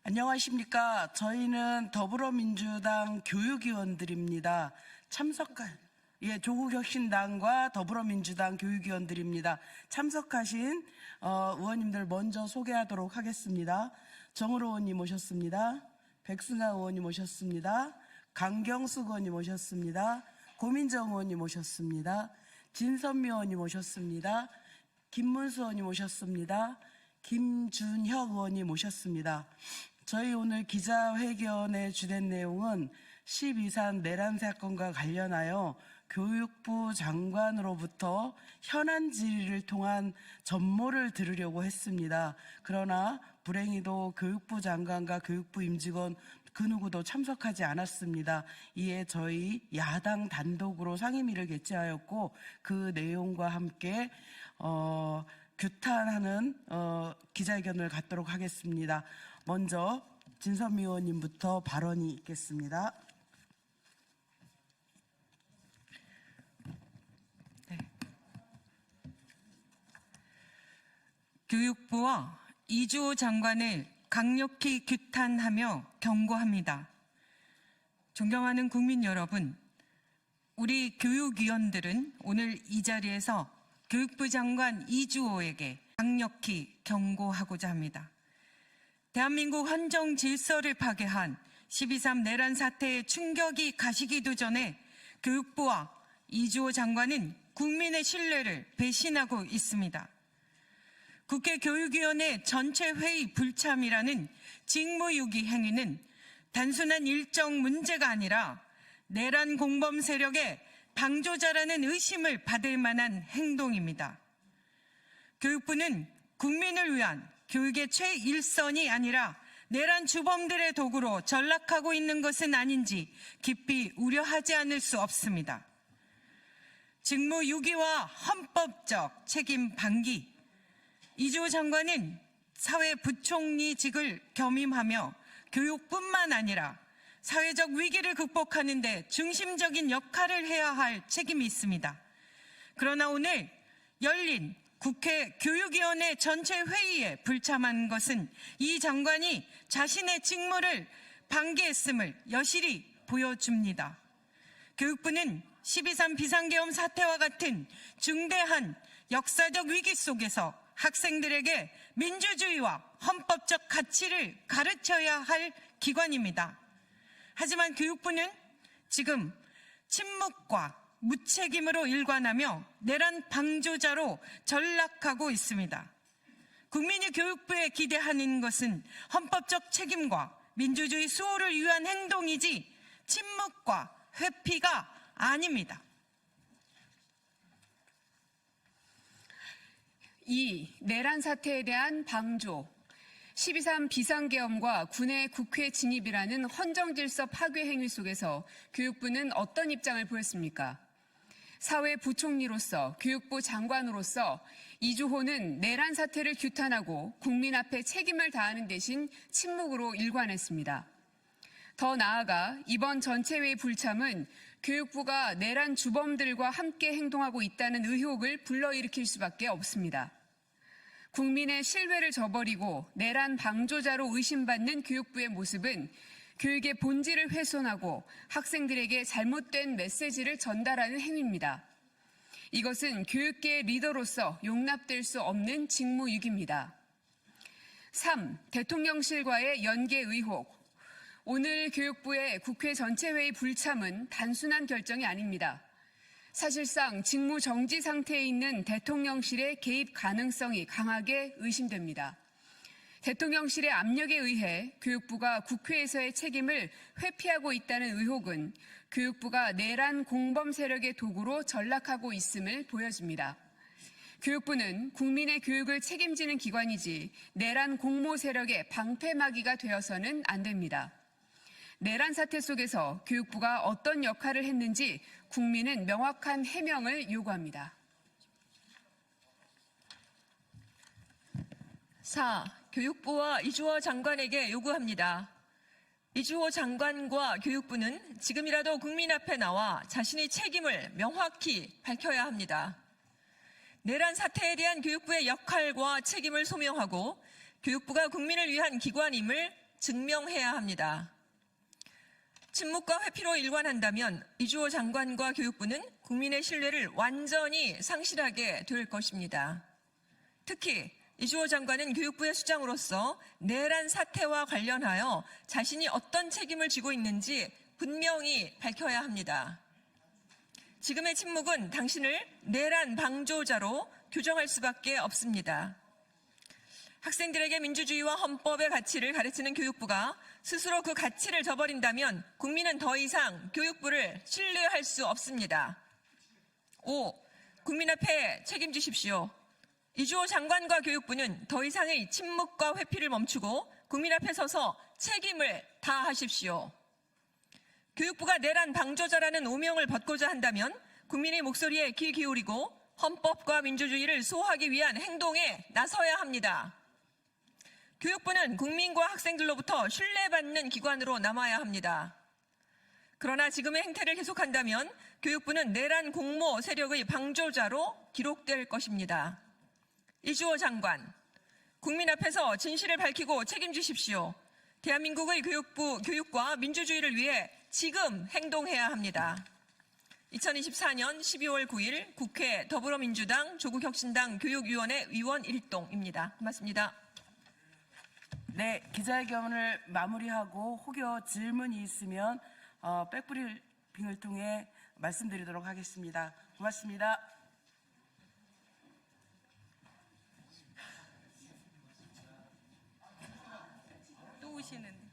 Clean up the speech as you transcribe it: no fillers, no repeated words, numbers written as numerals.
안녕하십니까. 저희는 더불어민주당 교육위원들입니다. 조국혁신당과 더불어민주당 교육위원들입니다. 참석하신 의원님들 먼저 소개하도록 하겠습니다. 정으로 의원님 오셨습니다. 백승아 의원님 오셨습니다. 강경숙 의원님 오셨습니다. 고민정 의원님 오셨습니다. 진선미 의원님 오셨습니다. 김문수 의원님 오셨습니다. 김준혁 의원님 오셨습니다. 저희 오늘 기자회견의 주된 내용은 12.3 내란 사건과 관련하여 교육부 장관으로부터 현안 질의를 통한 전모를 들으려고 했습니다. 그러나 불행히도 교육부 장관과 교육부 임직원 그 누구도 참석하지 않았습니다. 이에 저희 야당 단독으로 상임위를 개최하였고 그 내용과 함께 규탄하는 기자회견을 갖도록 하겠습니다. 먼저 진선미 의원님부터 발언이 있겠습니다. 네. 교육부와 이주호 장관을 강력히 규탄하며 경고합니다. 존경하는 국민 여러분, 우리 교육위원들은 오늘 이 자리에서 교육부 장관 이주호에게 강력히 경고하고자 합니다. 대한민국 헌정 질서를 파괴한 12.3 내란 사태의 충격이 가시기도 전에 교육부와 이주호 장관은 국민의 신뢰를 배신하고 있습니다. 국회 교육위원회 전체 회의 불참이라는 직무유기 행위는 단순한 일정 문제가 아니라 내란 공범 세력의 방조자라는 의심을 받을 만한 행동입니다. 교육부는 국민을 위한 교육의 최일선이 아니라 내란 주범들의 도구로 전락하고 있는 것은 아닌지 깊이 우려하지 않을 수 없습니다. 직무유기와 헌법적 책임 방기, 이주호 장관은 사회부총리직을 겸임하며 교육뿐만 아니라 사회적 위기를 극복하는 데 중심적인 역할을 해야 할 책임이 있습니다. 그러나 오늘 열린 국회 교육위원회 전체 회의에 불참한 것은 이 장관이 자신의 직무를 방기했음을 여실히 보여줍니다. 교육부는 12.3 비상계엄 사태와 같은 중대한 역사적 위기 속에서 학생들에게 민주주의와 헌법적 가치를 가르쳐야 할 기관입니다. 하지만 교육부는 지금 침묵과 무책임으로 일관하며 내란 방조자로 전락하고 있습니다. 국민이 교육부에 기대하는 것은 헌법적 책임과 민주주의 수호를 위한 행동이지 침묵과 회피가 아닙니다. 이 내란 사태에 대한 방조, 12.3 비상계엄과 군의 국회 진입이라는 헌정질서 파괴 행위 속에서 교육부는 어떤 입장을 보였습니까? 사회부총리로서 교육부 장관으로서 이주호는 내란 사태를 규탄하고 국민 앞에 책임을 다하는 대신 침묵으로 일관했습니다. 더 나아가 이번 전체회의 불참은 교육부가 내란 주범들과 함께 행동하고 있다는 의혹을 불러일으킬 수밖에 없습니다. 국민의 신뢰를 저버리고 내란 방조자로 의심받는 교육부의 모습은 교육의 본질을 훼손하고 학생들에게 잘못된 메시지를 전달하는 행위입니다. 이것은 교육계의 리더로서 용납될 수 없는 직무유기입니다. 3. 대통령실과의 연계 의혹. 오늘 교육부의 국회 전체회의 불참은 단순한 결정이 아닙니다. 사실상 직무 정지 상태에 있는 대통령실의 개입 가능성이 강하게 의심됩니다. 대통령실의 압력에 의해 교육부가 국회에서의 책임을 회피하고 있다는 의혹은 교육부가 내란 공범 세력의 도구로 전락하고 있음을 보여줍니다. 교육부는 국민의 교육을 책임지는 기관이지 내란 공모 세력의 방패막이가 되어서는 안 됩니다. 내란 사태 속에서 교육부가 어떤 역할을 했는지 국민은 명확한 해명을 요구합니다. 4. 교육부와 이주호 장관에게 요구합니다. 이주호 장관과 교육부는 지금이라도 국민 앞에 나와 자신의 책임을 명확히 밝혀야 합니다. 내란 사태에 대한 교육부의 역할과 책임을 소명하고 교육부가 국민을 위한 기관임을 증명해야 합니다. 침묵과 회피로 일관한다면 이주호 장관과 교육부는 국민의 신뢰를 완전히 상실하게 될 것입니다. 특히 이주호 장관은 교육부의 수장으로서 내란 사태와 관련하여 자신이 어떤 책임을 지고 있는지 분명히 밝혀야 합니다. 지금의 침묵은 당신을 내란 방조자로 규정할 수밖에 없습니다. 학생들에게 민주주의와 헌법의 가치를 가르치는 교육부가 스스로 그 가치를 저버린다면 국민은 더 이상 교육부를 신뢰할 수 없습니다. 5. 국민 앞에 책임지십시오. 이주호 장관과 교육부는 더 이상의 침묵과 회피를 멈추고 국민 앞에 서서 책임을 다하십시오. 교육부가 내란 방조자라는 오명을 벗고자 한다면 국민의 목소리에 귀 기울이고 헌법과 민주주의를 수호하기 위한 행동에 나서야 합니다. 교육부는 국민과 학생들로부터 신뢰받는 기관으로 남아야 합니다. 그러나 지금의 행태를 계속한다면 교육부는 내란 공모 세력의 방조자로 기록될 것입니다. 이주호 장관, 국민 앞에서 진실을 밝히고 책임지십시오. 대한민국의 교육과 민주주의를 위해 지금 행동해야 합니다. 2024년 12월 9일 국회 더불어민주당 조국혁신당 교육위원회 위원 일동입니다. 고맙습니다. 네, 기자회견을 마무리하고 혹여 질문이 있으면 백브리핑을 통해 말씀드리도록 하겠습니다. 고맙습니다. 또 오시는데.